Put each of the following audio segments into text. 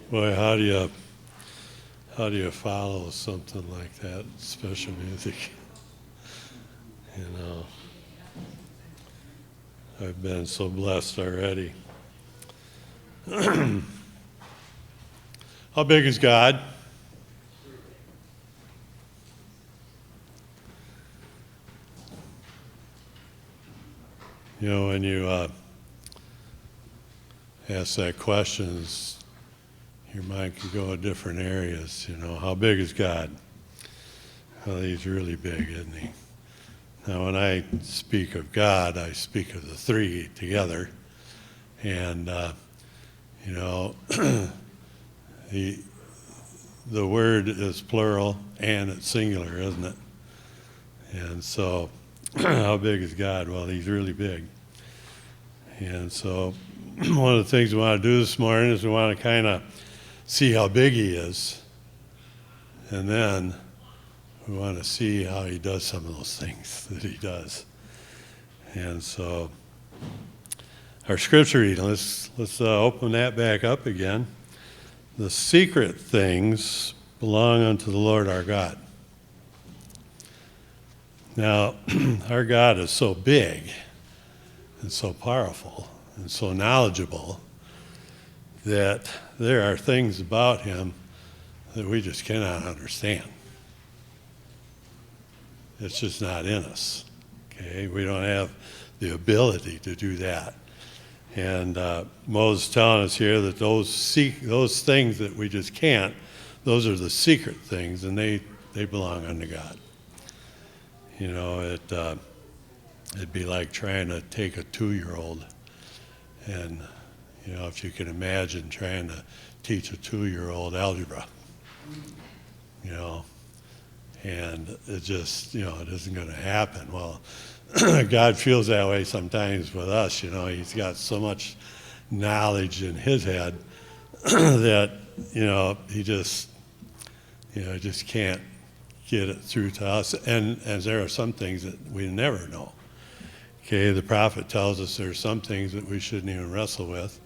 Boy, how do you follow something like that? Special music. You know, I've been so blessed already. How big is God? You know, when you ask that question, your mind can go in different areas. You know, how big is God? Well, he's really big, isn't he? Now, when I speak of God, I speak of the three together. And, you know, the word is plural and it's singular, isn't it? And so, how big is God? Well, he's really big. And so, one of the things we want to do this morning is we want to kind of see how big he is. And then we want to see how he does some of those things that he does. And so, our scripture reading, let's open that back up again. The secret things belong unto the Lord our God. Now, our God is so big and so powerful and so knowledgeable that there are things about him that we just cannot understand. It's just not in us. Okay, we don't have the ability to do that. And Moses is telling us here that those things that we just can't, those are the secret things, and they belong unto God. You know, it'd be like trying to take a 2-year-old, and you know, if you can imagine trying to teach a 2-year-old algebra, you know, and it just, you know, it isn't going to happen. Well, God feels that way sometimes with us. You know, he's got so much knowledge in his head that, you know, he just can't get it through to us. And there are some things that we never know. Okay, the prophet tells us there are some things that we shouldn't even wrestle with.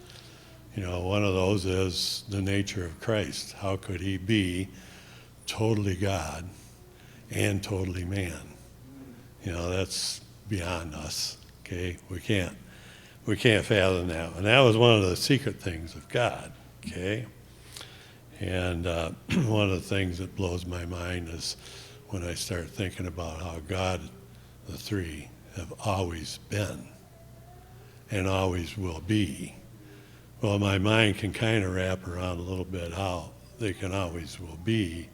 You know, one of those is the nature of Christ. How could he be totally God and totally man? You know, that's beyond us. Okay, we can't fathom that. And that was one of the secret things of God. Okay, and one of the things that blows my mind is when I start thinking about how God, the three, have always been and always will be. Well, my mind can kind of wrap around a little bit how they can always will be,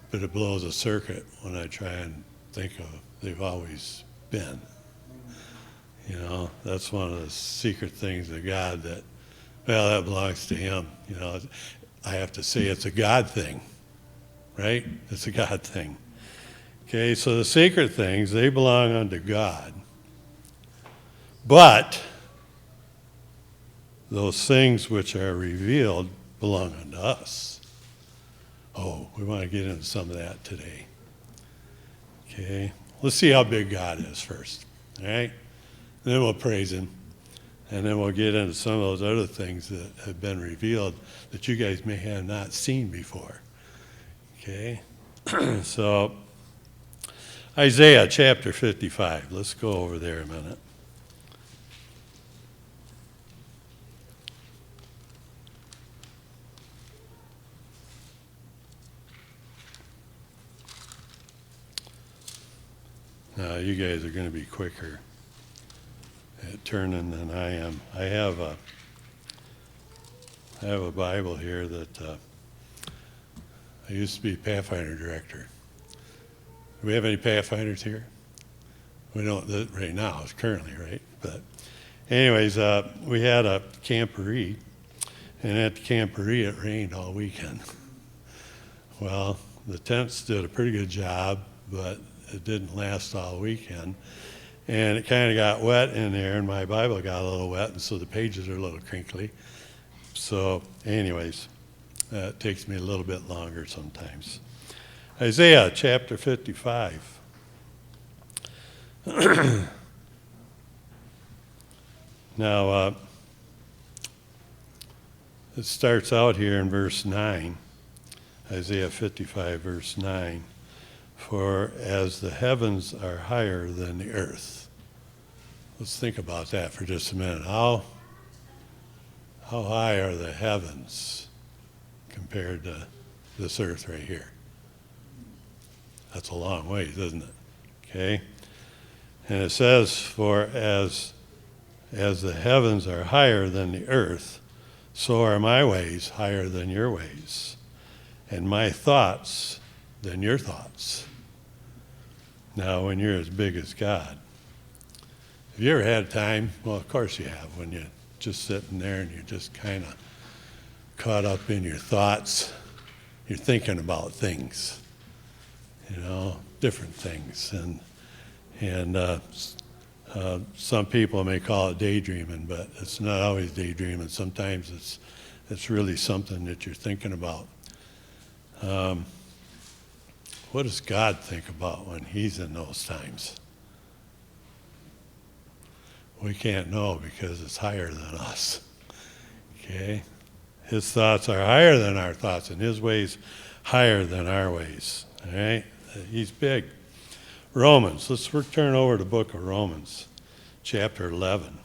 but it blows a circuit when I try and think of they've always been. You know, that's one of the secret things of God that, well, that belongs to him. You know, I have to say it's a God thing, right? It's a God thing. Okay, so the secret things, they belong unto God. But those things which are revealed belong unto us. Oh, we want to get into some of that today. Okay, let's see how big God is first, all right? And then we'll praise him, and then we'll get into some of those other things that have been revealed that you guys may have not seen before. Okay, so Isaiah chapter 55. Let's go over there a minute. Now, you guys are going to be quicker at turning than I am. I have a Bible here that I used to be Pathfinder director. Do we have any Pathfinders here? We don't right now. It's currently, right? But anyways, we had a camporee, and at the camporee it rained all weekend. Well, the tents did a pretty good job, but it didn't last all weekend. And it kind of got wet in there, and my Bible got a little wet, and so the pages are a little crinkly. So anyways, it takes me a little bit longer sometimes. Isaiah chapter 55. Now, It starts out here in verse 9, Isaiah 55, verse 9. For as the heavens are higher than the earth. Let's think about that for just a minute. How high are the heavens compared to this earth right here? That's a long ways, isn't it? Okay? And it says, for as the heavens are higher than the earth, so are my ways higher than your ways, and my thoughts than your thoughts. Now, when you're as big as God, have you ever had time? Well, of course you have, when you're just sitting there and you're just kind of caught up in your thoughts. You're thinking about things, different things. And some people may call it daydreaming, but it's not always daydreaming. Sometimes it's really something that you're thinking about. What does God think about when he's in those times? We can't know because it's higher than us. Okay? His thoughts are higher than our thoughts, and his ways higher than our ways. All right? He's big. Romans. Let's turn over to the book of Romans, chapter 11.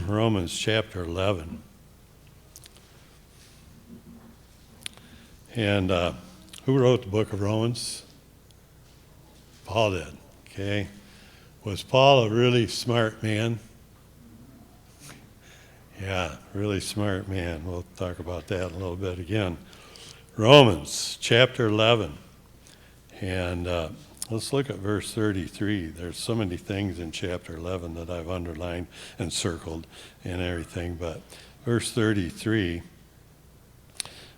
Romans chapter 11. And who wrote the book of Romans? Paul did. Okay? Was Paul a really smart man? Yeah, really smart man. We'll talk about that a little bit again. Romans chapter 11. And let's look at verse 33. There's so many things in chapter 11 that I've underlined and circled and everything. But verse 33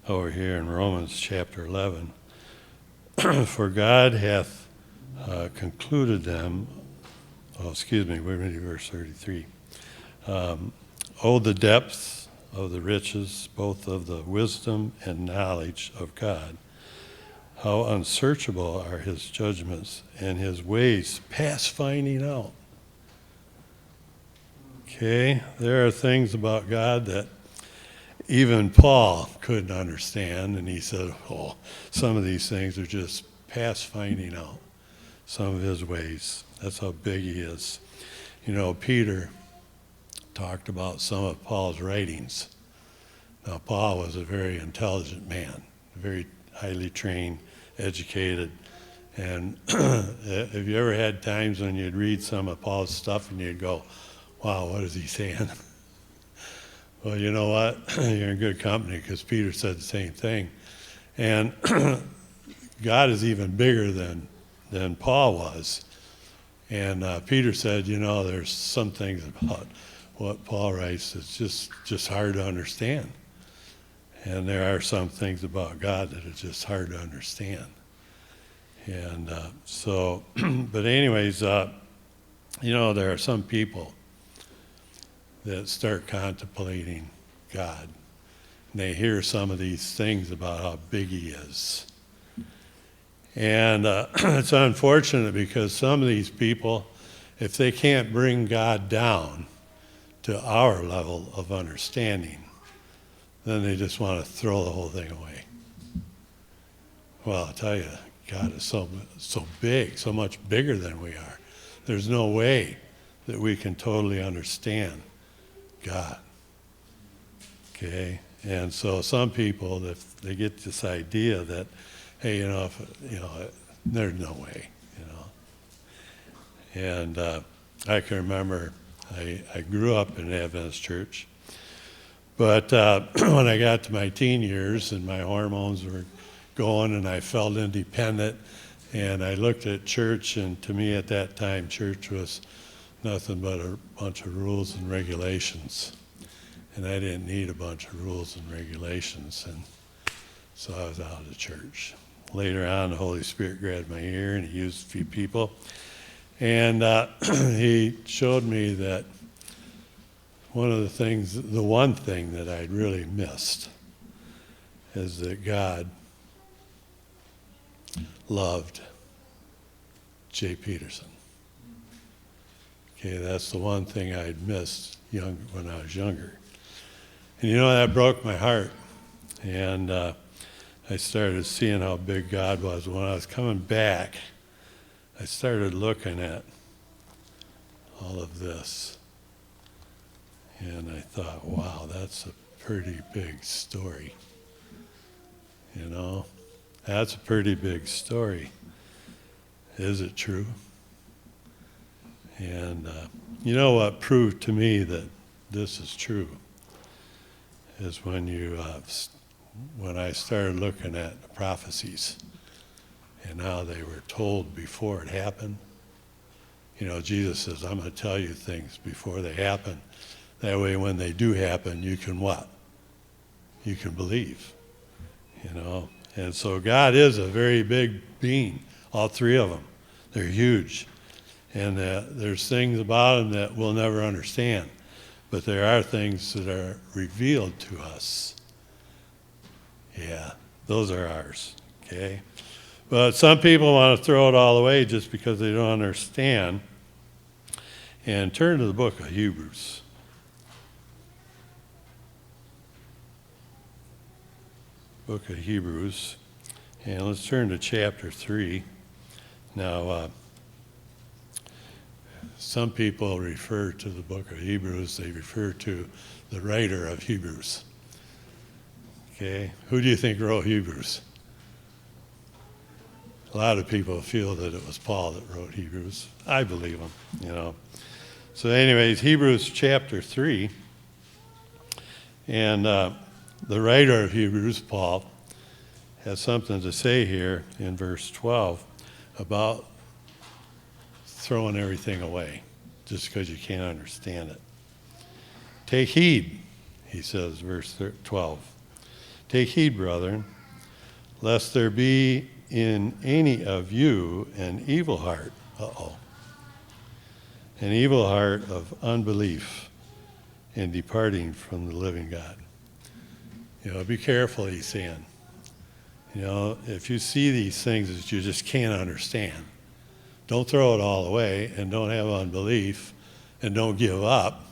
over here in Romans chapter 11. For God hath concluded them. We're reading verse 33. Oh, the depth of the riches, both of the wisdom and knowledge of God. How unsearchable are his judgments and his ways past finding out. Okay, there are things about God that even Paul couldn't understand, and he said, some of these things are just past finding out, some of his ways. That's how big he is. Peter talked about some of Paul's writings. Now, Paul was a very intelligent man, very highly trained, educated. And have you ever had times when you'd read some of Paul's stuff and you'd go, wow, what is he saying? Well, you know what? You're in good company, because Peter said the same thing. And God is even bigger than Paul was. And Peter said, there's some things about what Paul writes that's just hard to understand. And there are some things about God that are just hard to understand. And but anyways, there are some people that start contemplating God. And they hear some of these things about how big he is. And it's unfortunate, because some of these people, if they can't bring God down to our level of understanding, then they just want to throw the whole thing away. Well, I'll tell you, God is so big, so much bigger than we are. There's no way that we can totally understand God. Okay? And so some people, if they get this idea that, hey, there's no way, And I can remember I grew up in an Adventist church, but when I got to my teen years and my hormones were going and I felt independent, and I looked at church, and to me at that time, church was nothing but a bunch of rules and regulations. And I didn't need a bunch of rules and regulations, and so I was out of the church. Later on, the Holy Spirit grabbed my ear, and he used a few people. And he showed me that the one thing that I'd really missed is that God loved Jay Peterson. Okay, that's the one thing I'd missed when I was younger. And that broke my heart. And I started seeing how big God was. When I was coming back, I started looking at all of this. And I thought, wow, that's a pretty big story. That's a pretty big story. Is it true? And you know what proved to me that this is true is when I started looking at the prophecies and how they were told before it happened. Jesus says, I'm going to tell you things before they happen. That way when they do happen, you can what? You can believe, And so God is a very big being, all three of them. They're huge. And there's things about him that we'll never understand. But there are things that are revealed to us. Yeah, those are ours, okay? But some people want to throw it all away just because they don't understand. And turn to the book of Hebrews. Book of Hebrews. And let's turn to chapter 3. Now, some people refer to the book of Hebrews, they refer to the writer of Hebrews. Okay, who do you think wrote Hebrews? A lot of people feel that it was Paul that wrote Hebrews. I believe him, So anyways, Hebrews chapter 3, and the writer of Hebrews, Paul, has something to say here in verse 12 about throwing everything away just because you can't understand it. Take heed, he says, verse 12. Take heed, brethren, lest there be in any of you an evil heart. An evil heart of unbelief in departing from the living God. Be careful, he's saying. If you see these things that you just can't understand, don't throw it all away and don't have unbelief and don't give up.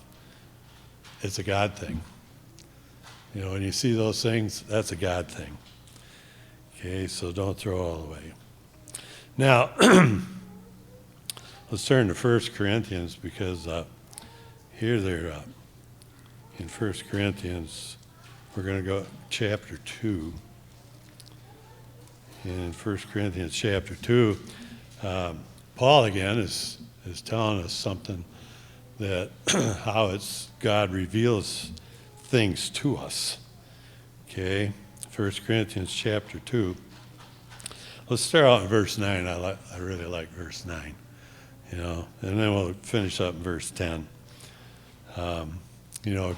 It's a God thing. When you see those things, that's a God thing. Okay, so don't throw it all away. Now, let's turn to 1 Corinthians because here they're in 1 Corinthians. We're going to go chapter 2. In 1 Corinthians chapter 2, Paul again is telling us something that how it's God reveals things to us. Okay, 1 Corinthians chapter 2. Let's start out in verse 9. I really like verse 9, and then we'll finish up in verse 10.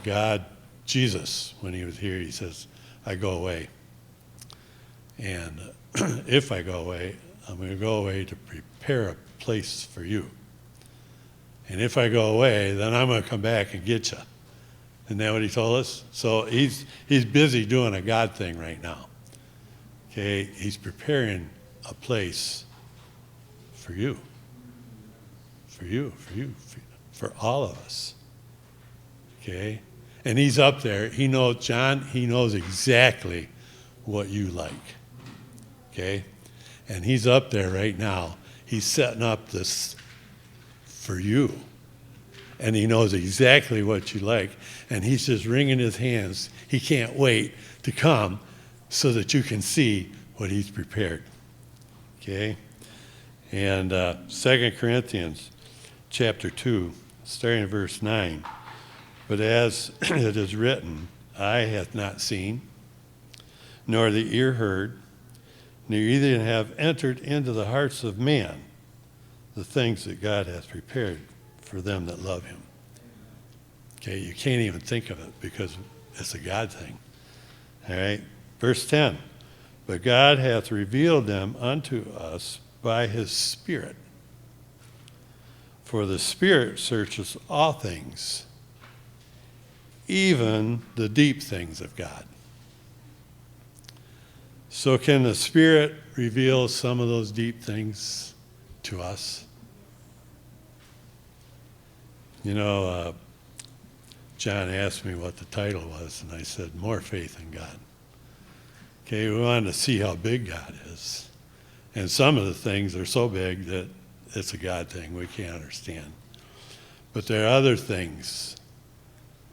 God, Jesus, when he was here, he says, I go away. And if I go away, I'm going to go away to prepare a place for you. And if I go away, then I'm going to come back and get you. Isn't that what he told us? So he's busy doing a God thing right now. Okay, he's preparing a place for you. For all of us. Okay? And he's up there. He knows, John, he knows exactly what you like. Okay? And he's up there right now. He's setting up this for you. And he knows exactly what you like. And he's just wringing his hands. He can't wait to come so that you can see what he's prepared. Okay? And 2 Corinthians chapter 2, starting in verse 9. But as it is written, eye hath not seen, nor the ear heard, neither have entered into the hearts of man the things that God hath prepared for them that love him. Okay, you can't even think of it because it's a God thing. All right, verse 10. But God hath revealed them unto us by his Spirit. For the Spirit searches all things, even the deep things of God. So can the Spirit reveal some of those deep things to us? John asked me what the title was, and I said, More Faith in God. Okay, we wanted to see how big God is. And some of the things are so big that it's a God thing we can't understand. But there are other things,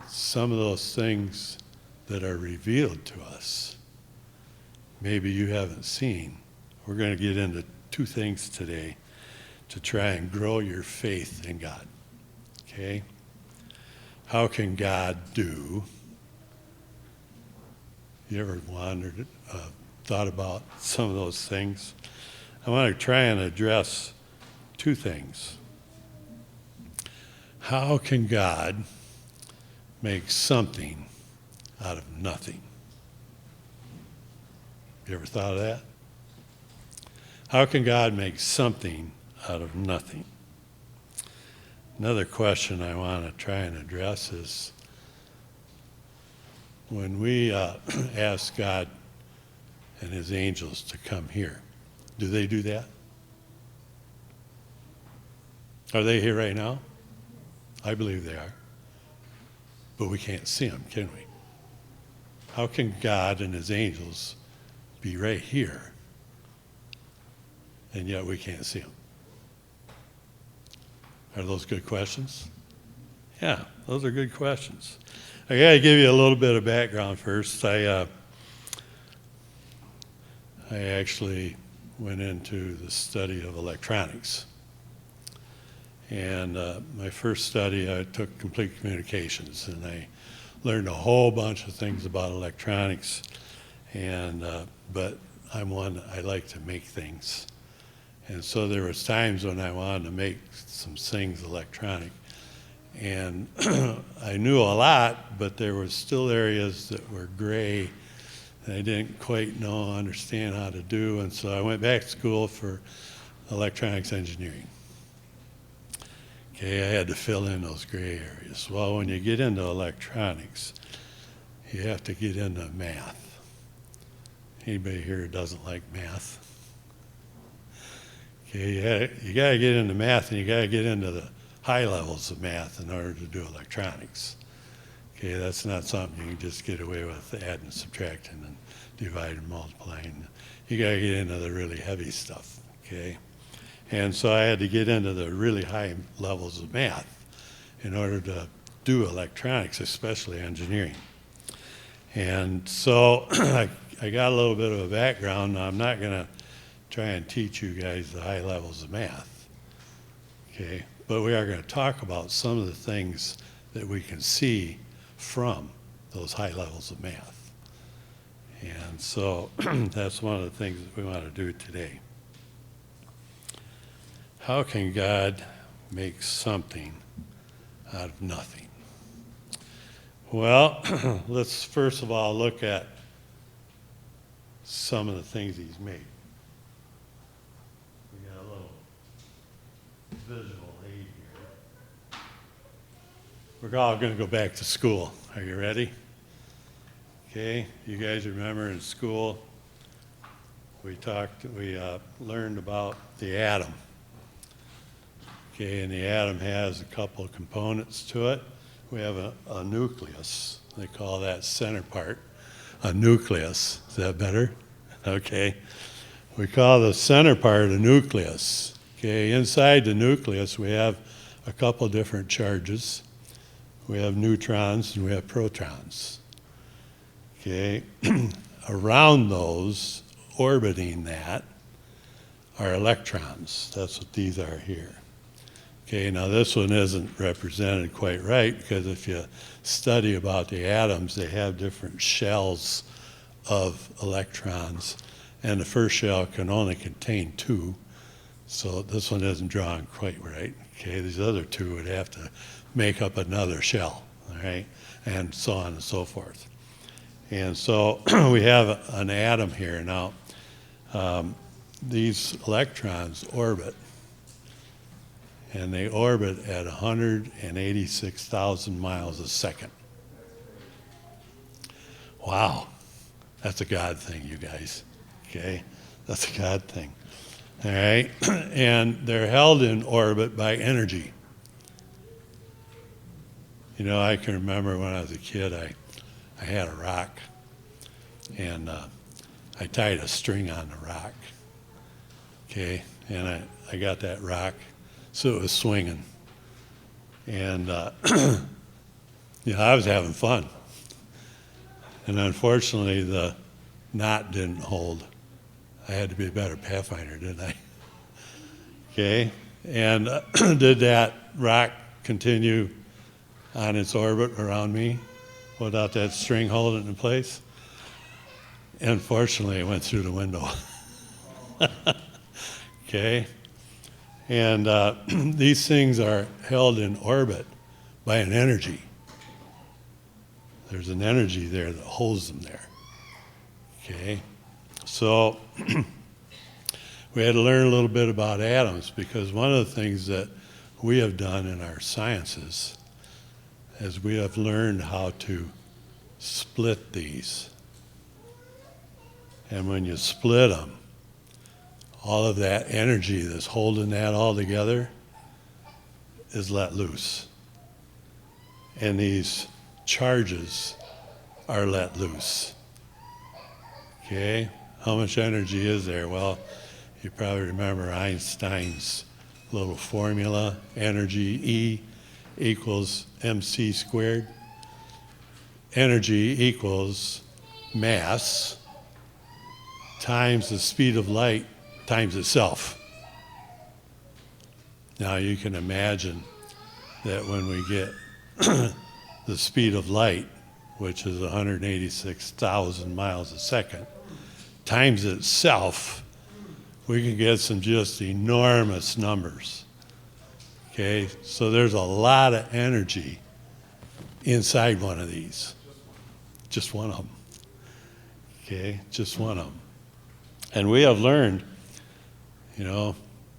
some of those things that are revealed to us, maybe you haven't seen. We're going to get into two things today to try and grow your faith in God. Okay? How can God do? You ever wondered, thought about some of those things? I want to try and address two things. How can God make something out of nothing? You ever thought of that? How can God make something out of nothing? Another question I want to try and address is when we ask God and his angels to come here, do they do that? Are they here right now? I believe they are. But we can't see them, can we? How can God and his angels be right here and yet we can't see them? Are those good questions? Yeah, those are good questions. I got to give you a little bit of background first. I actually went into the study of electronics. And my first study, I took complete communications, and I learned a whole bunch of things about electronics. And but I like to make things. And so there was times when I wanted to make some things electronic. And I knew a lot, but there were still areas that were gray that I didn't quite understand how to do. And so I went back to school for electronics engineering. Okay, I had to fill in those gray areas. Well, when you get into electronics, you have to get into math. Anybody here who doesn't like math? Okay, you got to get into math, and you got to get into the high levels of math in order to do electronics. Okay, that's not something you can just get away with adding, subtracting, and dividing, and multiplying. You got to get into the really heavy stuff. Okay, and so I had to get into the really high levels of math in order to do electronics, especially engineering. And so I got a little bit of a background. Now, I'm not going to try and teach you guys the high levels of math, okay? But we are going to talk about some of the things that we can see from those high levels of math. And so that's one of the things that we want to do today. How can God make something out of nothing? Well, let's first of all look at some of the things he's made. We got a little visual aid here. We're all going to go back to school. Are you ready? Okay, you guys remember in school we learned about the atom. Okay, and the atom has a couple of components to it. We have a nucleus. They call that center part a nucleus. Is that better? Okay. We call the center part a nucleus. Okay, inside the nucleus we have a couple different charges. We have neutrons and we have protons. Okay, around those, orbiting that, are electrons. That's what these are here. Okay, now this one isn't represented quite right because if you study about the atoms, they have different shells of electrons, and the first shell can only contain two, so this one isn't drawn quite right. Okay, these other two would have to make up another shell, all right, and so on and so forth. And so we have an atom here now. These electrons orbit, and they orbit at 186,000 miles a second. Wow, that's a God thing, you guys. Okay, that's a God thing. All right, and they're held in orbit by energy. You know, I can remember when I was a kid, I had a rock, and I tied a string on the rock, okay? And I got that rock, so it was swinging. And, you know, I was having fun. And unfortunately, the knot didn't hold. I had to be a better pathfinder, didn't I? Okay? And did that rock continue on its orbit around me without that string holding it in place? Unfortunately, it went through the window. Okay? And these things are held in orbit by an energy. There's an energy there that holds them there. Okay? So we had to learn a little bit about atoms, because one of the things that we have done in our sciences is we have learned how to split these. And when you split them, all of that energy that's holding that all together is let loose. And these charges are let loose. Okay? How much energy is there? Well, you probably remember Einstein's little formula, energy E equals mc squared. Energy equals mass times the speed of light times itself. Now you can imagine that when we get the speed of light, which is 186,000 miles a second, times itself, we can get some just enormous numbers. Okay, so there's a lot of energy inside one of these. Just one of them. Okay, just one of them. And we have learned, you know,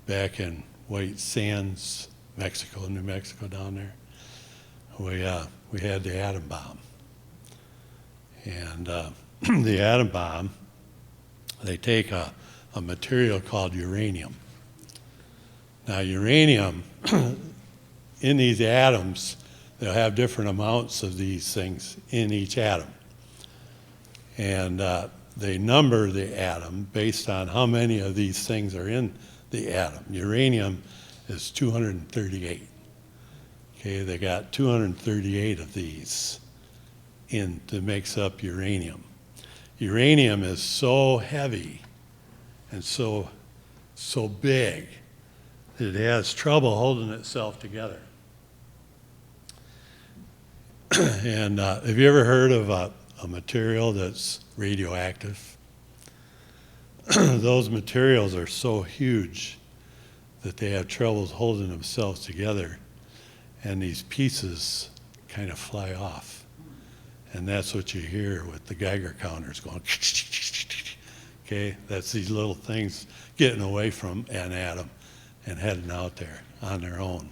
back in White Sands, Mexico, New Mexico down there, we had the atom bomb. And the atom bomb, they take a material called uranium. Now uranium, in these atoms, they'll have different amounts of these things in each atom. And they number the atom based on how many of these things are in the atom. Uranium is 238. Okay, they got 238 of these that makes up uranium. Uranium is so heavy and so big that it has trouble holding itself together. And have you ever heard of a material that's radioactive? Those materials are so huge that they have troubles holding themselves together, and these pieces kind of fly off. And that's what you hear with the Geiger counters going, okay? That's these little things getting away from an atom and heading out there on their own.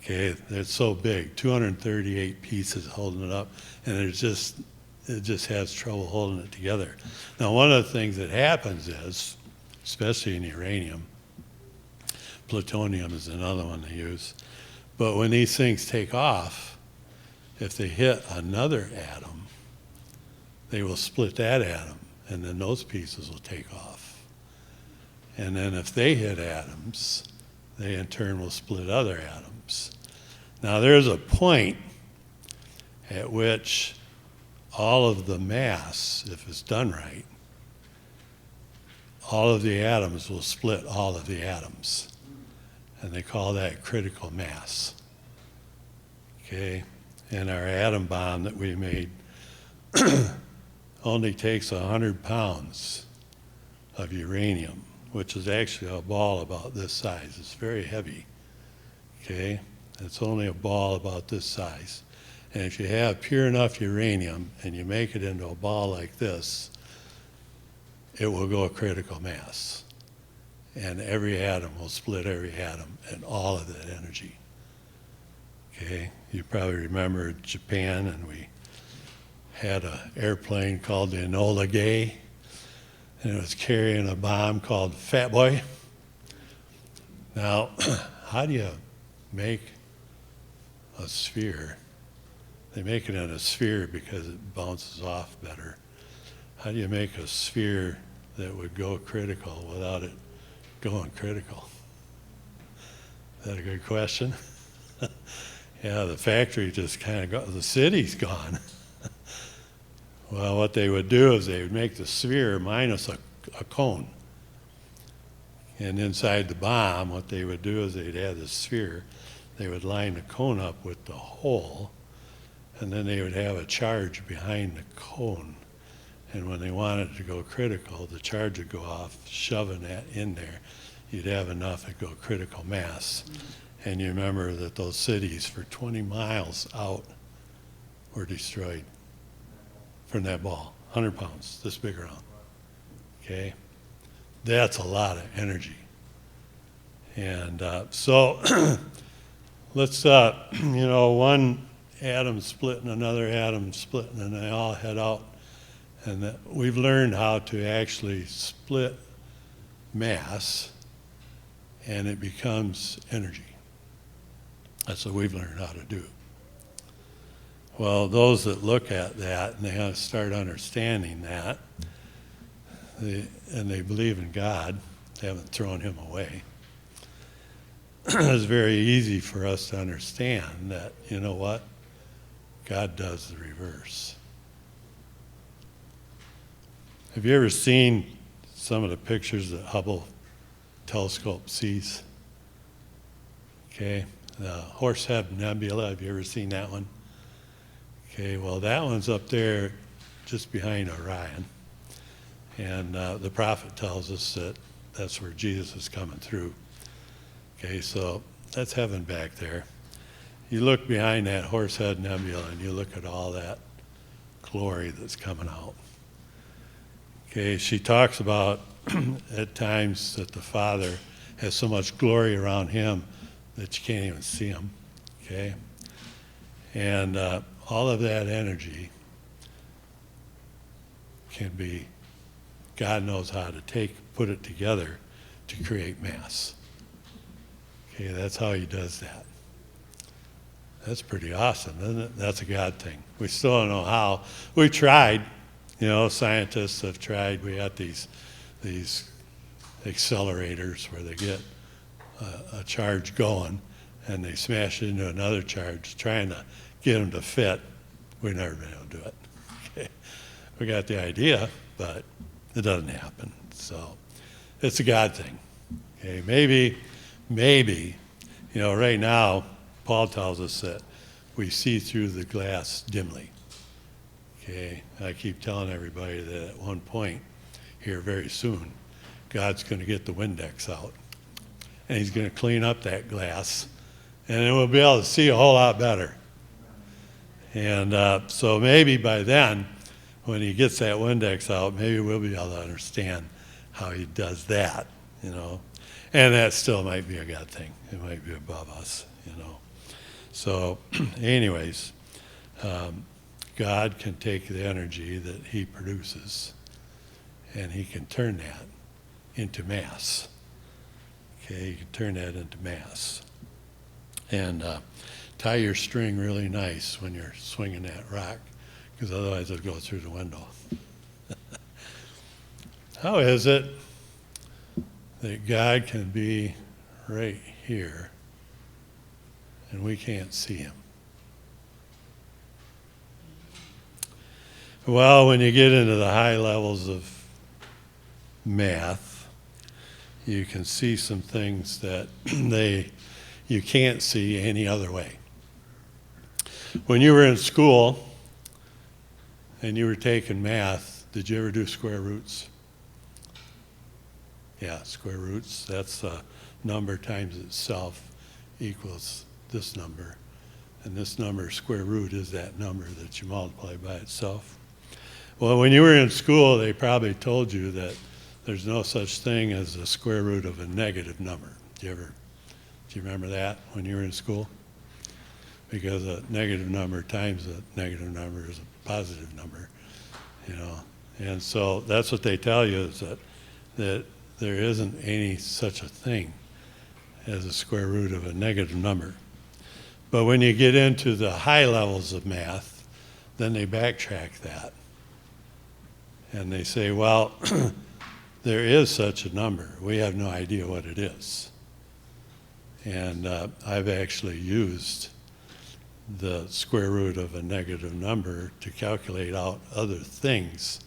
Okay, they're so big, 238 pieces holding it up, and it just has trouble holding it together. Now, one of the things that happens is, especially in uranium, plutonium is another one they use, but when these things take off, if they hit another atom, they will split that atom, and then those pieces will take off. And then if they hit atoms, they in turn will split other atoms. Now there's a point at which all of the mass, if it's done right, all of the atoms will split all of the atoms. And they call that critical mass. Okay? And our atom bomb that we made only takes 100 pounds of uranium, which is actually a ball about this size. It's very heavy. Okay? It's only a ball about this size. And if you have pure enough uranium and you make it into a ball like this, it will go a critical mass. And every atom will split every atom and all of that energy. Okay? You probably remember Japan, and we had an airplane called the Enola Gay, and it was carrying a bomb called Fat Boy. Now, how do you make a sphere They make it in a sphere because it bounces off better. How do you make a sphere that would go critical without it going critical? Is that a good question? Yeah, the factory just kind of got, the city's gone. Well, what they would do is they would make the sphere minus a cone. And inside the bomb, what they would do is they'd have the sphere, they would line the cone up with the hole, and then they would have a charge behind the cone. And when they wanted it to go critical, the charge would go off, shoving that in there. You'd have enough to go critical mass. And you remember that those cities for 20 miles out were destroyed from that ball. 100 pounds, this big around. Okay? That's a lot of energy. And so let's, one atom splitting, another atom splitting, and they all head out. And we've learned how to actually split mass, and it becomes energy. That's what we've learned how to do. Well, those that look at that and they start understanding that, and they believe in God, they haven't thrown him away, it's very easy for us to understand that, you know what? God does the reverse. Have you ever seen some of the pictures that Hubble telescope sees? Okay, the Horsehead Nebula, have you ever seen that one? Okay, well that one's up there just behind Orion. And the prophet tells us that that's where Jesus is coming through. Okay, so that's heaven back there. You look behind that Horsehead Nebula and you look at all that glory that's coming out. Okay, she talks about at times that the Father has so much glory around him that you can't even see him. Okay? And all of that energy can be, God knows how to put it together to create mass. Okay, that's how he does that. That's pretty awesome, isn't it? That's a God thing. We still don't know how. We tried, scientists have tried. We got these accelerators where they get a charge going and they smash it into another charge, trying to get them to fit. We've never been able to do it. Okay. We got the idea, but it doesn't happen. So it's a God thing. Okay, maybe, right now, Paul tells us that we see through the glass dimly. Okay, I keep telling everybody that at one point here very soon, God's going to get the Windex out. And he's going to clean up that glass. And then we'll be able to see a whole lot better. And so maybe by then, when he gets that Windex out, maybe we'll be able to understand how he does that, And that still might be a God thing. It might be above us, So anyways, God can take the energy that he produces and he can turn that into mass. Okay, you can turn that into mass. And tie your string really nice when you're swinging that rock, because otherwise it'll go through the window. How is it that God can be right here and we can't see him? Well, when you get into the high levels of math, you can see some things that you can't see any other way. When you were in school and you were taking math, did you ever do square roots? Yeah, square roots. That's number times itself equals this number. And this number, square root, is that number that you multiply by itself. Well, when you were in school, they probably told you that there's no such thing as the square root of a negative number. Do you remember that when you were in school? Because a negative number times a negative number is a positive number, And so that's what they tell you, is that there isn't any such a thing as a square root of a negative number. But when you get into the high levels of math, then they backtrack that. And they say, well, there is such a number. We have no idea what it is. And I've actually used the square root of a negative number to calculate out other things.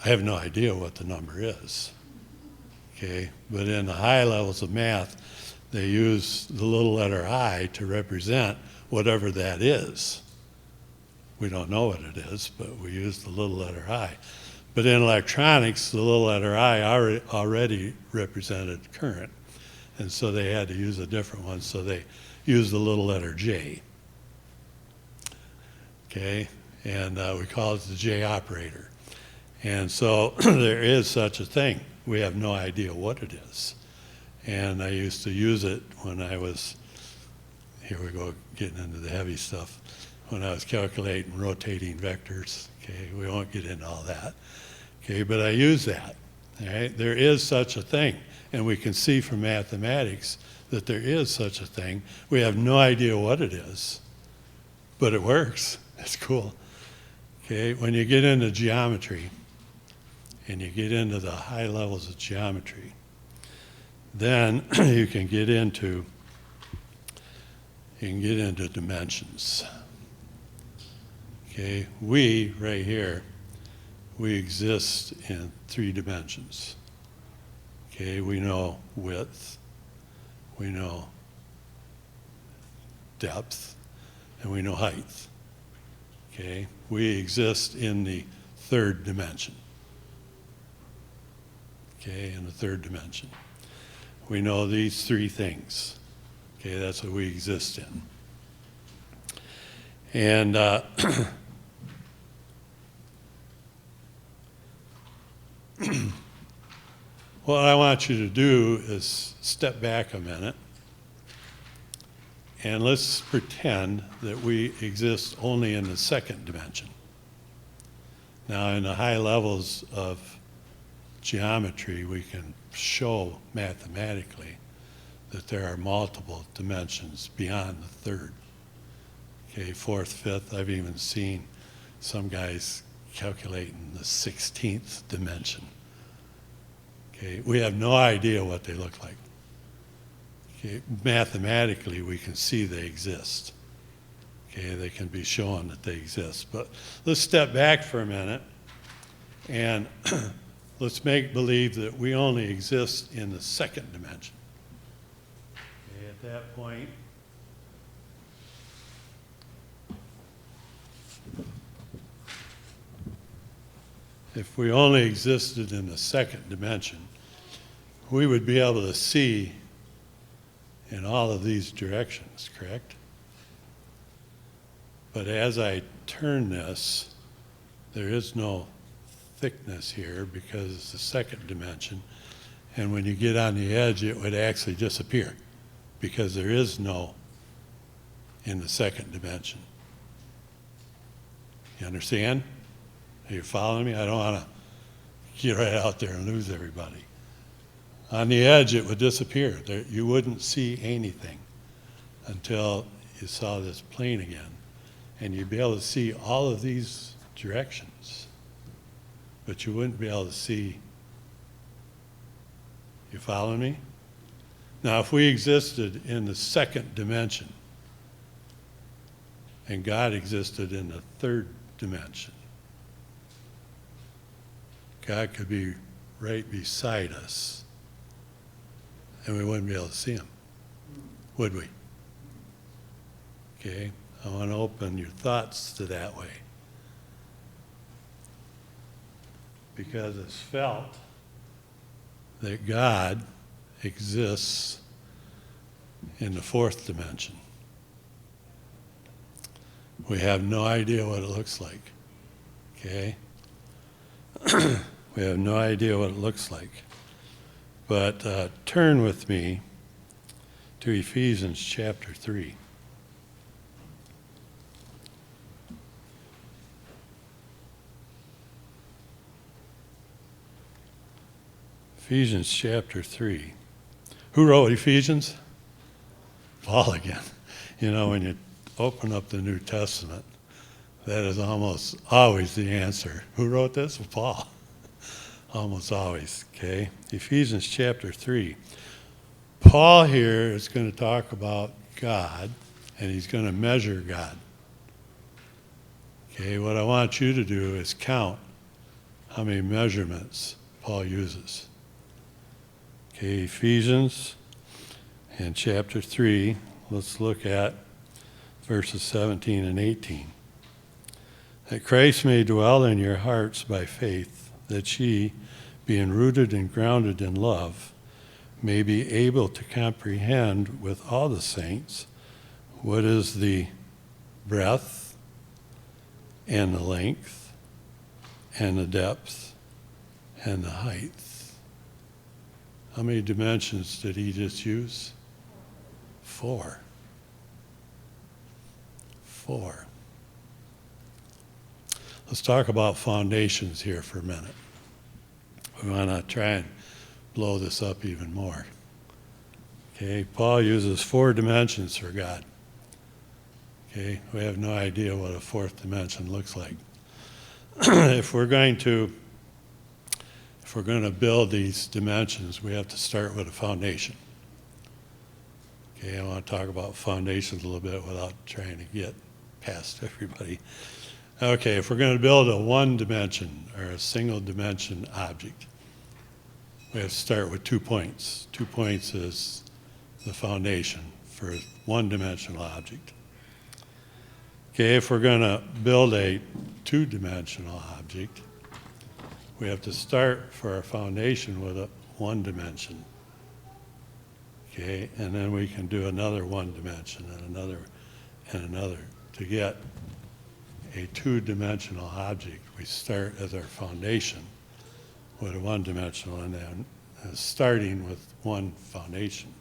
I have no idea what the number is. Okay, but in the high levels of math, they use the little letter I to represent whatever that is. We don't know what it is, but we use the little letter I. But in electronics, the little letter I already represented current. And so they had to use a different one, so they used the little letter J. Okay, and we call it the J operator. And so there is such a thing. We have no idea what it is. And I used to use it when I was, here we go, getting into the heavy stuff, when I was calculating rotating vectors. Okay, we won't get into all that. Okay, but I use that. All right, there is such a thing. And we can see from mathematics that there is such a thing. We have no idea what it is, but it works. It's cool. Okay, when you get into geometry, and you get into the high levels of geometry, then you can get into dimensions. Okay, we right here, we exist in 3 dimensions. Okay, we know width, we know depth, and we know height. Okay, we exist in the 3rd dimension. Okay, in the 3rd dimension. We know these 3 things. Okay, that's what we exist in. And what I want you to do is step back a minute and let's pretend that we exist only in the 2nd dimension. Now, in the high levels of geometry, we can show mathematically that there are multiple dimensions beyond the 3rd. Okay, 4th, 5th, I've even seen some guys calculating the 16th dimension. Okay, we have no idea what they look like. Okay, mathematically, we can see they exist. Okay, they can be shown that they exist. But let's step back for a minute and let's make believe that we only exist in the 2nd dimension. Okay, at that point, if we only existed in the 2nd dimension, we would be able to see in all of these directions, correct? But as I turn this, there is no thickness here because it's the 2nd dimension. And when you get on the edge, it would actually disappear because there is no in the 2nd dimension. You understand? Are you following me? I don't want to get right out there and lose everybody. On the edge, it would disappear. You wouldn't see anything until you saw this plane again. And you'd be able to see all of these directions. But you wouldn't be able to see. You following me? Now, if we existed in the 2nd dimension, and God existed in the 3rd dimension, God could be right beside us, and we wouldn't be able to see him, would we? Okay, I want to open your thoughts to that way. Because it's felt that God exists in the 4th dimension. We have no idea what it looks like, okay? We have no idea what it looks like. But turn with me to Ephesians chapter 3. Ephesians chapter 3. Who wrote Ephesians? Paul again. You know, when you open up the New Testament, that is almost always the answer. Who wrote this? Well, Paul. Almost always, okay? Ephesians chapter 3. Paul here is going to talk about God, and he's going to measure God. Okay, what I want you to do is count how many measurements Paul uses. Okay, Ephesians and chapter 3, let's look at verses 17 and 18. That Christ may dwell in your hearts by faith, that ye, being rooted and grounded in love, may be able to comprehend with all the saints what is the breadth and the length and the depth and the height. How many dimensions did he just use? 4. 4. Let's talk about foundations here for a minute. We want to try and blow this up even more. Okay, Paul uses 4 dimensions for God. Okay, we have no idea what a 4th dimension looks like. If we're going to build these dimensions, we have to start with a foundation. Okay, I want to talk about foundations a little bit without trying to get past everybody. Okay, if we're going to build a 1-dimension or a single-dimension object, we have to start with 2 points. 2 points is the foundation for a 1-dimensional object. Okay, if we're going to build a 2-dimensional object, we have to start for our foundation with a 1 dimension. Okay, and then we can do another 1 dimension and another and another. To get a 2-dimensional object, we start as our foundation with a 1-dimensional, and then starting with 1 foundation.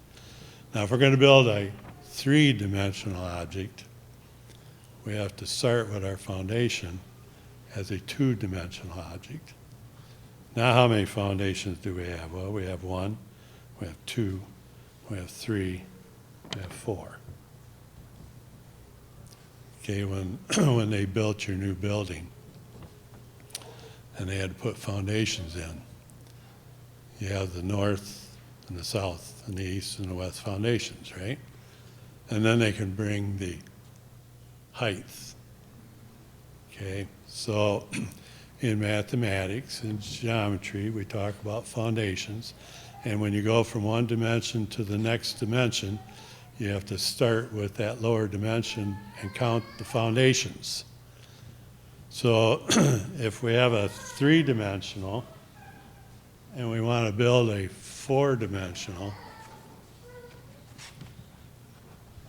Now, if we're going to build a 3-dimensional object, we have to start with our foundation as a 2-dimensional object. Now, how many foundations do we have? Well, we have 1, we have 2, we have 3, we have 4. Okay, when they built your new building, and they had to put foundations in, you have the north and the south and the east and the west foundations, right? And then they can bring the height. Okay, so in mathematics and geometry, we talk about foundations. And when you go from 1 dimension to the next dimension, you have to start with that lower dimension and count the foundations. So if we have a 3-dimensional and we want to build a 4-dimensional,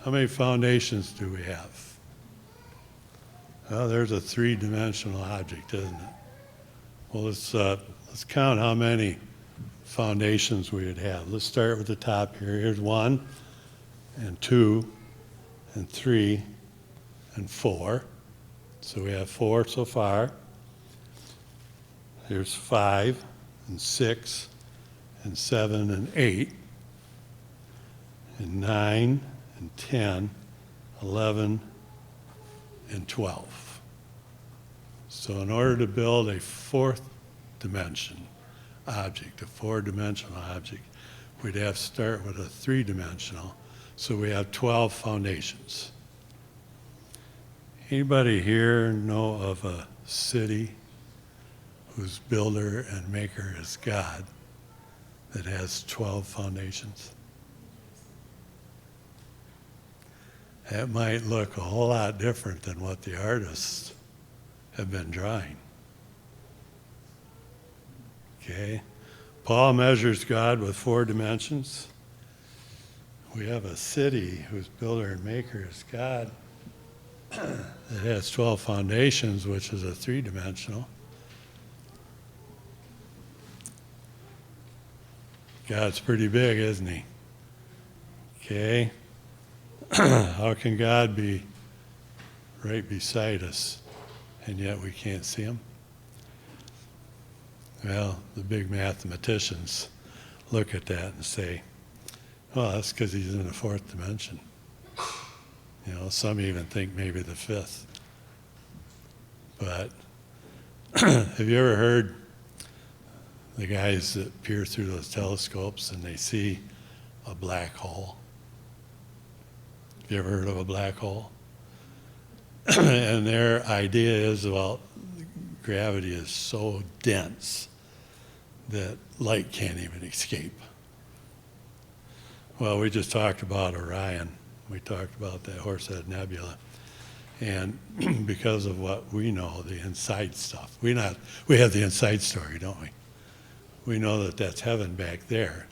how many foundations do we have? Well, there's a 3-dimensional object, isn't it? Well, let's count how many foundations we would have. Let's start with the top here. Here's 1 and 2 and 3 and 4. So we have 4 so far. Here's 5 and 6 and 7 and 8 and 9 and 10, 11 and 12. So in order to build a 4th dimension object, a 4-dimensional object, we'd have to start with a 3-dimensional. So we have 12 foundations. Anybody here know of a city whose builder and maker is God that has 12 foundations? That might look a whole lot different than what the artists have been drawing. Okay? Paul measures God with 4 dimensions. We have a city whose builder and maker is God that has 12 foundations, which is a 3-dimensional. God's pretty big, isn't he? Okay? How can God be right beside us and yet we can't see him? Well, the big mathematicians look at that and say, well, that's because he's in the 4th dimension. Some even think maybe the fifth. But have you ever heard the guys that peer through those telescopes and they see a black hole? Have you ever heard of a black hole? And their idea is, well, gravity is so dense that light can't even escape. Well, we just talked about Orion. We talked about that Horsehead Nebula. And because of what we know, the inside stuff, we have the inside story, don't we? We know that that's heaven back there.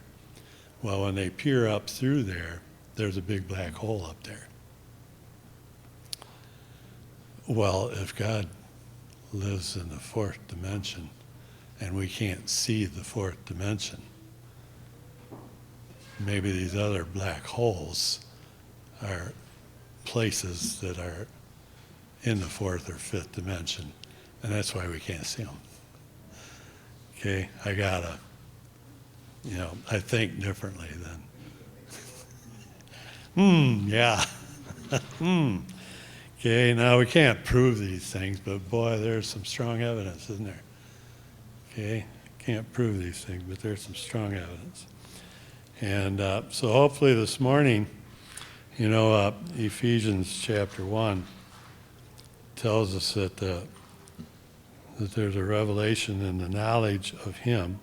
Well, when they peer up through there, there's a big black hole up there. Well, if God lives in the fourth dimension and we can't see the fourth dimension, maybe these other black holes are places that are in the fourth or fifth dimension, and that's why we can't see them. Okay, I think differently than, yeah. Okay, now we can't prove these things, but boy, there's some strong evidence, isn't there? Okay, can't prove these things, but there's some strong evidence. And so hopefully this morning, Ephesians chapter 1 tells us that there's a revelation in the knowledge of Him,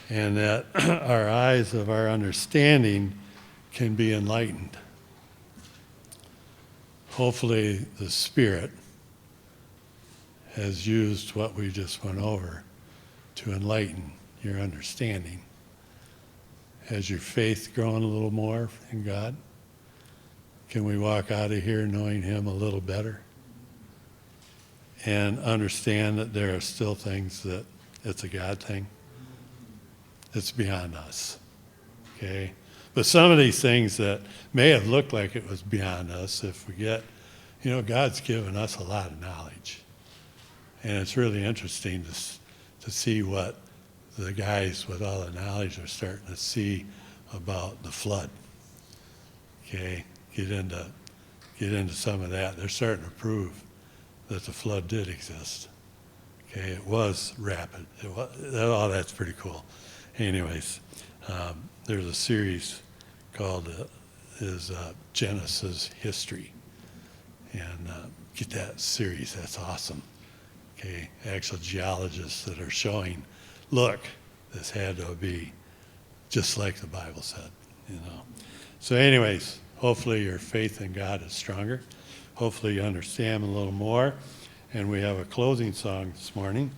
and that our eyes of our understanding can be enlightened. Hopefully the Spirit has used what we just went over to enlighten your understanding. Has your faith grown a little more in God? Can we walk out of here knowing Him a little better? And understand that there are still things that it's a God thing. It's beyond us. Okay? But some of these things that may have looked like it was beyond us, if we get, God's given us a lot of knowledge. And it's really interesting to see what the guys with all the knowledge are starting to see about the flood. Okay? Get into some of that. They're starting to prove that the flood did exist. Okay? It was rapid. That's pretty cool. Anyways, there's a series called Genesis History. And get that series. That's awesome. Okay, actual geologists that are showing, look, this had to be just like the Bible said, So anyways, hopefully your faith in God is stronger. Hopefully you understand a little more. And we have a closing song this morning.